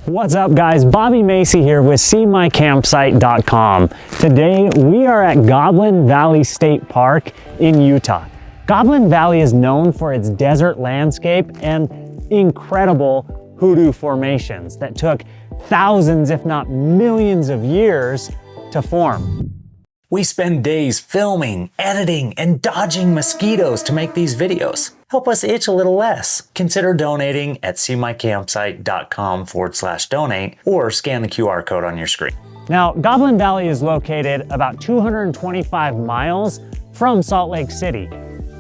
What's up guys, Bobby Macy here with SeeMyCampsite.com. Today we are at Goblin Valley State Park in Utah. Goblin Valley is known for its desert landscape and incredible hoodoo formations that took thousands if not millions of years to form. We spend days filming, editing, and dodging mosquitoes to make these videos. Help us itch a little less. Consider donating at SeeMyCampsite.com/donate or scan the QR code on your screen. Now, Goblin Valley is located about 225 miles from Salt Lake City.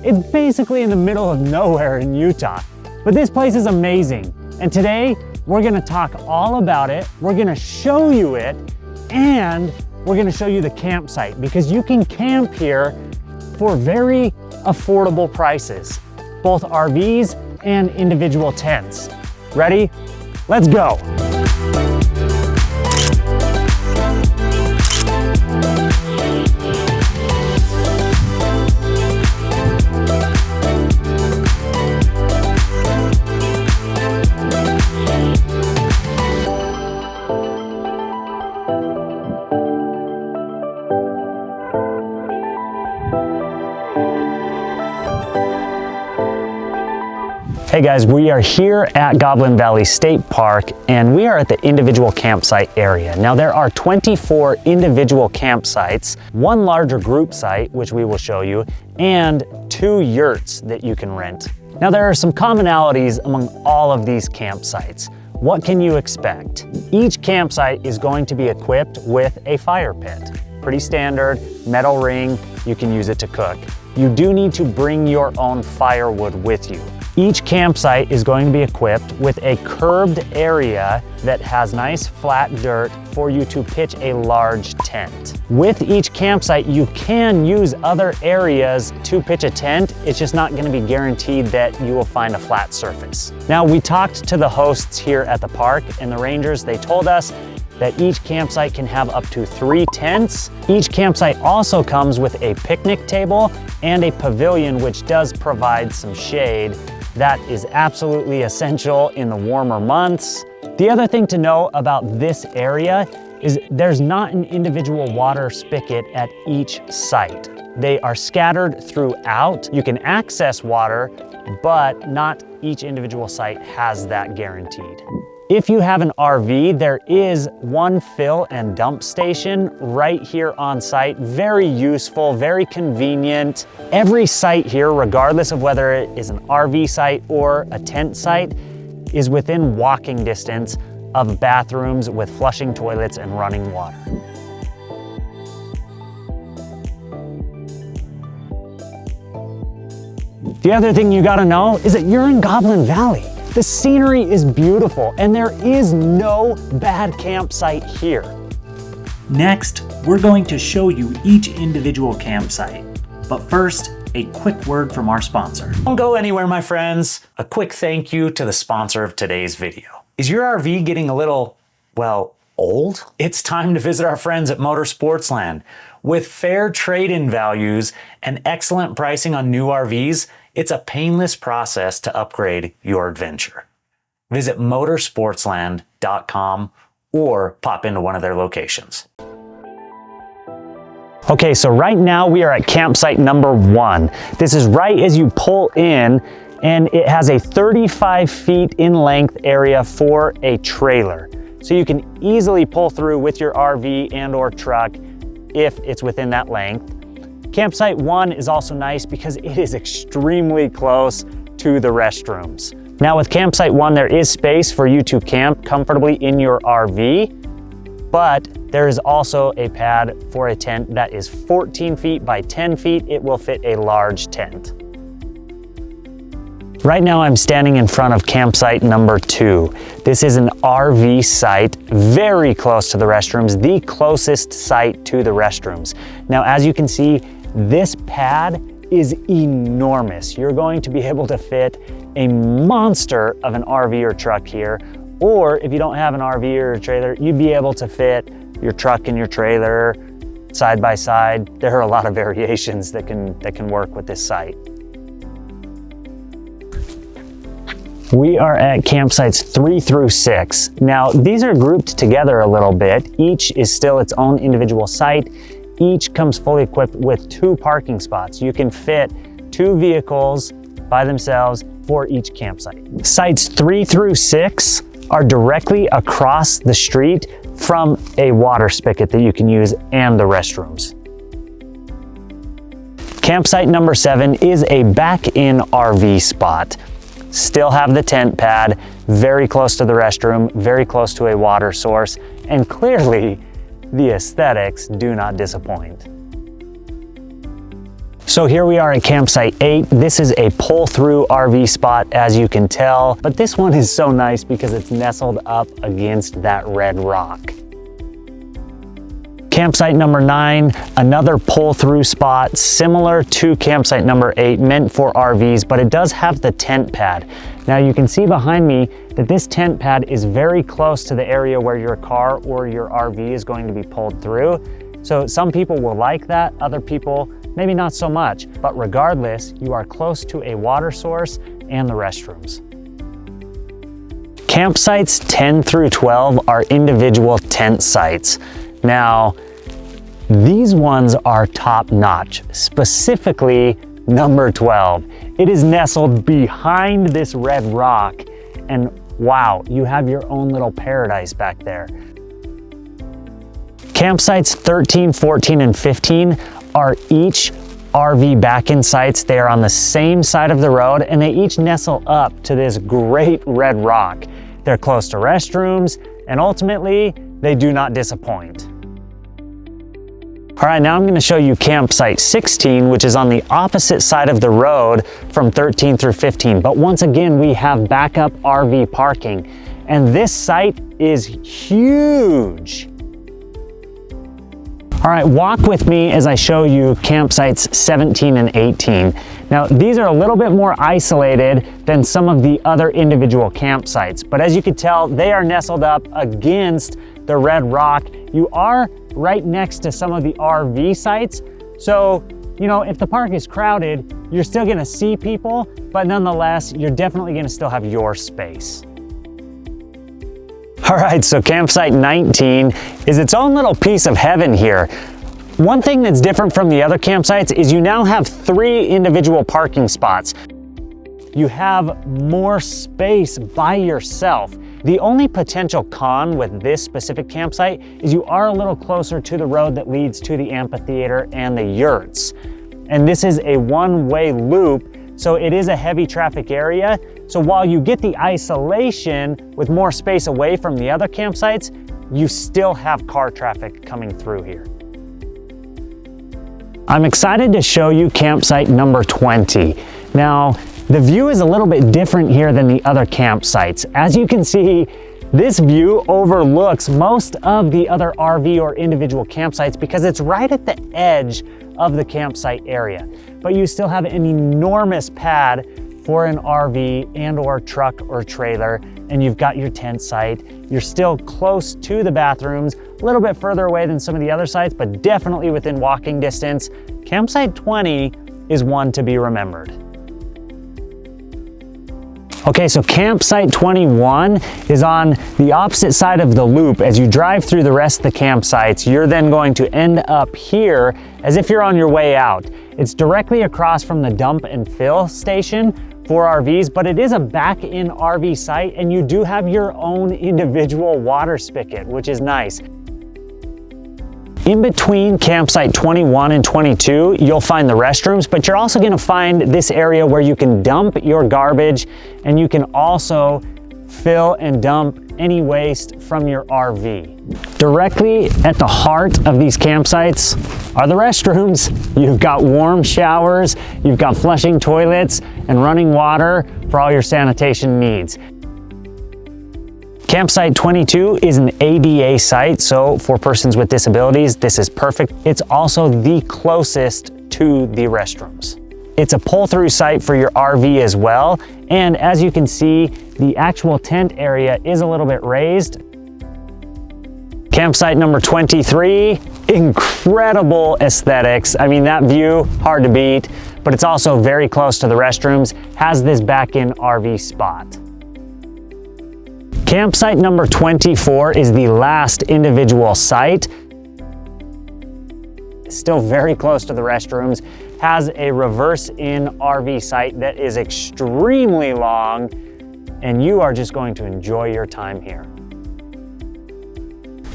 It's basically in the middle of nowhere in Utah, but this place is amazing. And today, we're gonna talk all about it, we're gonna show you it, and we're gonna show you the campsite because you can camp here for very affordable prices, both RVs and individual tents. Ready? Let's go. Hey guys, we are here at Goblin Valley State Park and we are at the individual campsite area. Now there are 24 individual campsites, one larger group site, which we will show you, and 2 yurts that you can rent. Now there are some commonalities among all of these campsites. What can you expect? Each campsite is going to be equipped with a fire pit. Pretty standard, metal ring, you can use it to cook. You do need to bring your own firewood with you. Each campsite is going to be equipped with a curbed area that has nice flat dirt for you to pitch a large tent. With each campsite, you can use other areas to pitch a tent. It's just not going to be guaranteed that you will find a flat surface. Now, we talked to the hosts here at the park and the rangers. They told us that each campsite can have up to 3 tents. Each campsite also comes with a picnic table and a pavilion, which does provide some shade. That is absolutely essential in the warmer months. The other thing to know about this area is there's not an individual water spigot at each site. They are scattered throughout. You can access water, but not each individual site has that guaranteed. If you have an RV, there is one fill and dump station right here on site. Very useful, very convenient. Every site here, regardless of whether it is an RV site or a tent site, is within walking distance of bathrooms with flushing toilets and running water. The other thing you gotta know is that you're in Goblin Valley. The scenery is beautiful and there is no bad campsite here. Next, we're going to show you each individual campsite. But first, a quick word from our sponsor. Don't go anywhere, my friends. A quick thank you to the sponsor of today's video. Is your RV getting a little, well, old? It's time to visit our friends at Motorsportsland. With fair trade-in values and excellent pricing on new RVs, it's a painless process to upgrade your adventure. Visit motorsportsland.com or pop into one of their locations. Okay, so right now we are at campsite number 1. This is right as you pull in, and it has a 35 feet in length area for a trailer. So you can easily pull through with your RV and or truck if it's within that length. Campsite 1 is also nice because it is extremely close to the restrooms. Now with campsite 1, there is space for you to camp comfortably in your RV, but there is also a pad for a tent that is 14 feet by 10 feet. It will fit a large tent. Right now I'm standing in front of campsite number 2. This is an RV site very close to the restrooms, the closest site to the restrooms. Now as you can see, this pad is enormous. You're going to be able to fit a monster of an RV or truck here, or if you don't have an RV or a trailer, you'd be able to fit your truck and your trailer side by side. There are a lot of variations that can work with this site. We are at campsites 3 through 6. Now, these are grouped together a little bit. Each is still its own individual site. Each comes fully equipped with 2 parking spots. You can fit 2 vehicles by themselves for each campsite. Sites 3 through 6 are directly across the street from a water spigot that you can use and the restrooms. Campsite number 7 is a back-in RV spot. Still have the tent pad, very close to the restroom, very close to a water source, and clearly the aesthetics do not disappoint. So here we are at campsite 8. This is a pull-through RV spot, as you can tell, but this one is so nice because it's nestled up against that red rock. Campsite number 9, another pull-through spot, similar to campsite number 8, meant for RVs, but it does have the tent pad. Now you can see behind me that this tent pad is very close to the area where your car or your RV is going to be pulled through. So some people will like that, other people maybe not so much, but regardless, you are close to a water source and the restrooms. Campsites 10 through 12 are individual tent sites. Now, these ones are top notch, specifically number 12. It is nestled behind this red rock, and wow, you have your own little paradise back there. Campsites 13, 14, and 15 are each RV back-in sites. They are on the same side of the road, and they each nestle up to this great red rock. They're close to restrooms, and ultimately, they do not disappoint. All right, now I'm going to show you campsite 16, which is on the opposite side of the road from 13 through 15. But once again, we have backup RV parking, and this site is huge. All right, walk with me as I show you campsites 17 and 18. Now, these are a little bit more isolated than some of the other individual campsites, but as you can tell, they are nestled up against the red rock. You are right next to some of the RV sites. So, you know, if the park is crowded, you're still gonna see people, but nonetheless, you're definitely gonna still have your space. All right, so campsite 19 is its own little piece of heaven here. One thing that's different from the other campsites is you now have 3 individual parking spots. You have more space by yourself. The only potential con with this specific campsite is you are a little closer to the road that leads to the amphitheater and the yurts. And this is a one-way loop, so it is a heavy traffic area. So while you get the isolation with more space away from the other campsites, you still have car traffic coming through here. I'm excited to show you campsite number 20. Now, the view is a little bit different here than the other campsites. As you can see, this view overlooks most of the other RV or individual campsites because it's right at the edge of the campsite area. But you still have an enormous pad for an RV and or truck or trailer, and you've got your tent site. You're still close to the bathrooms, a little bit further away than some of the other sites, but definitely within walking distance. Campsite 20 is one to be remembered. Okay, so campsite 21 is on the opposite side of the loop. As you drive through the rest of the campsites, you're then going to end up here as if you're on your way out. It's directly across from the dump and fill station for RVs, but it is a back-in RV site, and you do have your own individual water spigot, which is nice. In between campsite 21 and 22, you'll find the restrooms, but you're also gonna find this area where you can dump your garbage, and you can also fill and dump any waste from your RV. Directly at the heart of these campsites are the restrooms. You've got warm showers, you've got flushing toilets, and running water for all your sanitation needs. Campsite 22 is an ADA site, so for persons with disabilities, this is perfect. It's also the closest to the restrooms. It's a pull-through site for your RV as well, and as you can see, the actual tent area is a little bit raised. Campsite number 23, incredible aesthetics. I mean, that view, hard to beat, but it's also very close to the restrooms, has this back-in RV spot. Campsite number 24 is the last individual site. Still very close to the restrooms, has a reverse-in RV site that is extremely long, and you are just going to enjoy your time here.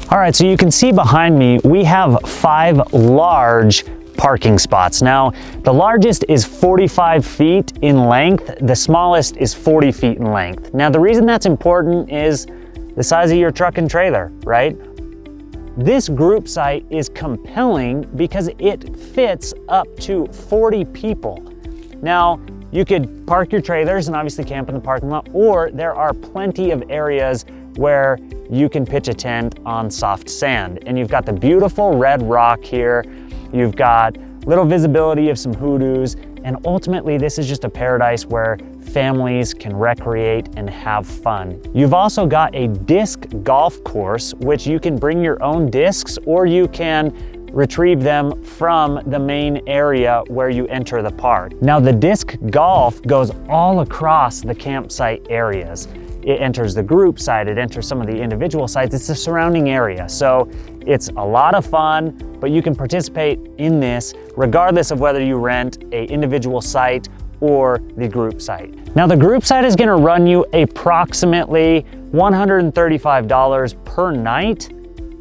All right, so you can see behind me, we have 5 large parking spots. Now, the largest is 45 feet in length. The smallest is 40 feet in length. Now, the reason that's important is the size of your truck and trailer, right? This group site is compelling because it fits up to 40 people. Now, you could park your trailers and obviously camp in the parking lot, or there are plenty of areas where you can pitch a tent on soft sand. And you've got the beautiful red rock here. You've got little visibility of some hoodoos, and ultimately this is just a paradise where families can recreate and have fun. You've also got a disc golf course, which you can bring your own discs, or you can retrieve them from the main area where you enter the park. Now, the disc golf goes all across the campsite areas. It enters the group site, it enters some of the individual sites, it's the surrounding area. So it's a lot of fun, but you can participate in this regardless of whether you rent an individual site or the group site. Now, the group site is gonna run you approximately $135 per night,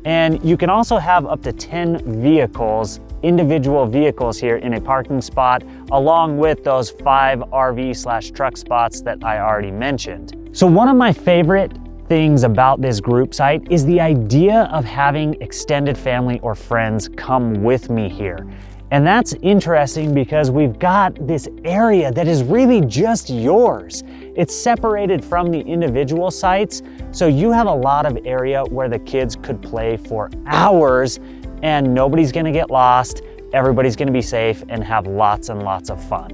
and you can also have up to 10 vehicles, individual vehicles here in a parking spot, along with those 5 RV/truck spots that I already mentioned. So one of my favorite things about this group site is the idea of having extended family or friends come with me here. And that's interesting because we've got this area that is really just yours. It's separated from the individual sites, so you have a lot of area where the kids could play for hours and nobody's gonna get lost, everybody's gonna be safe and have lots and lots of fun.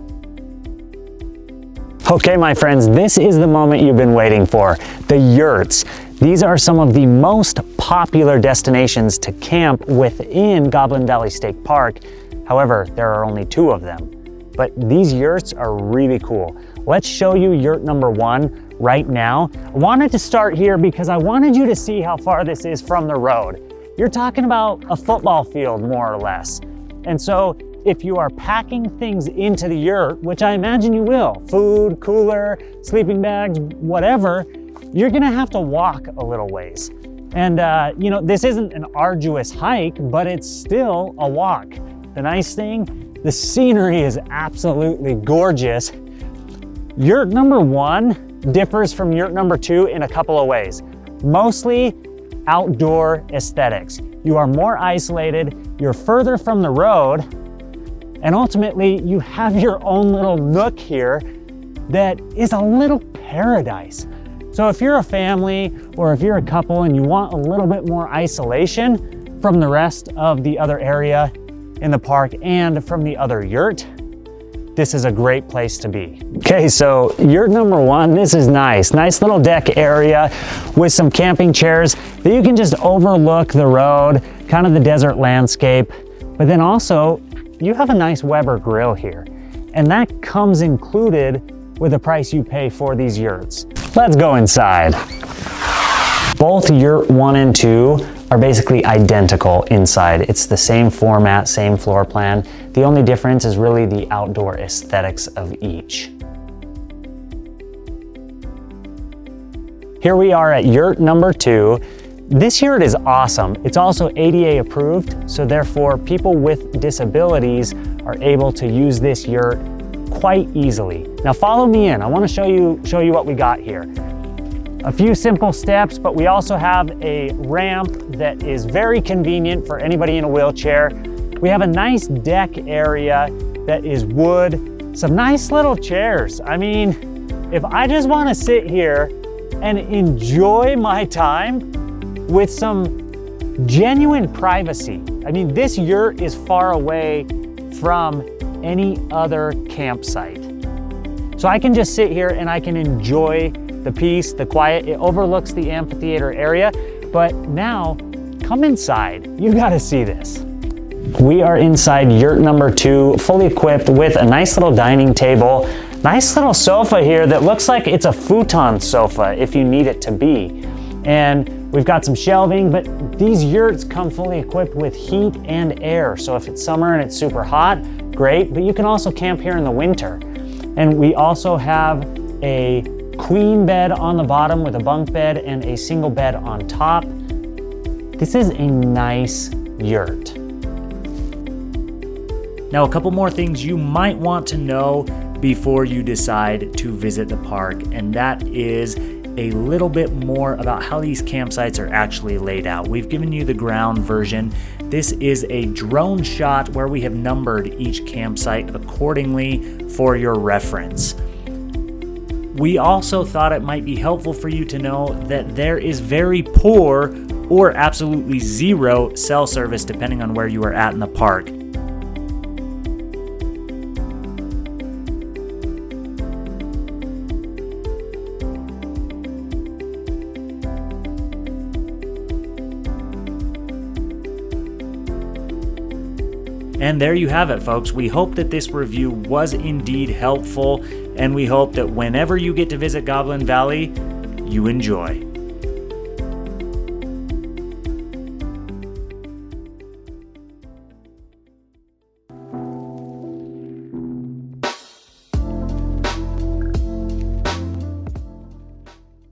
Okay, my friends, this is the moment you've been waiting for, the yurts. These are some of the most popular destinations to camp within Goblin Valley State Park. However, there are only 2 of them, but these yurts are really cool. Let's show you yurt number 1 right now. I wanted to start here because I wanted you to see how far this is from the road. You're talking about a football field, more or less. And so if you are packing things into the yurt, which I imagine you will, food, cooler, sleeping bags, whatever, you're gonna have to walk a little ways. And you know, this isn't an arduous hike, but it's still a walk. The nice thing, the scenery is absolutely gorgeous. Yurt number 1 differs from yurt number 2 in a couple of ways. Mostly outdoor aesthetics. You are more isolated, you're further from the road, and ultimately you have your own little nook here that is a little paradise. So if you're a family or if you're a couple and you want a little bit more isolation from the rest of the other area in the park and from the other yurt, this is a great place to be. Okay, so yurt number 1, this is nice. Nice little deck area with some camping chairs that you can just overlook the road, kind of the desert landscape. But then also, you have a nice Weber grill here. And that comes included with the price you pay for these yurts. Let's go inside. Both yurt 1 and 2 are basically identical inside. It's the same format, same floor plan. The only difference is really the outdoor aesthetics of each. Here we are at yurt number 2. This yurt is awesome. It's also ADA approved, so therefore people with disabilities are able to use this yurt quite easily. Now follow me in. I want to show you what we got here. A few simple steps, but we also have a ramp that is very convenient for anybody in a wheelchair. We have a nice deck area that is wood, some nice little chairs. I mean, if I just want to sit here and enjoy my time with some genuine privacy. I mean, this yurt is far away from any other campsite. So I can just sit here and I can enjoy the peace, the quiet. It overlooks the amphitheater area, but now come inside. You gotta see this. We are inside yurt number 2, fully equipped with a nice little dining table, nice little sofa here that looks like it's a futon sofa if you need it to be. And we've got some shelving, but these yurts come fully equipped with heat and air. So if it's summer and it's super hot, great, but you can also camp here in the winter. And we also have a queen bed on the bottom with a bunk bed and a single bed on top. This is a nice yurt. Now, a couple more things you might want to know before you decide to visit the park, and that is a little bit more about how these campsites are actually laid out. We've given you the ground version. This is a drone shot where we have numbered each campsite accordingly for your reference. We also thought it might be helpful for you to know that there is very poor or absolutely zero cell service depending on where you are at in the park. And there you have it, folks. We hope that this review was indeed helpful, and we hope that whenever you get to visit Goblin Valley, you enjoy.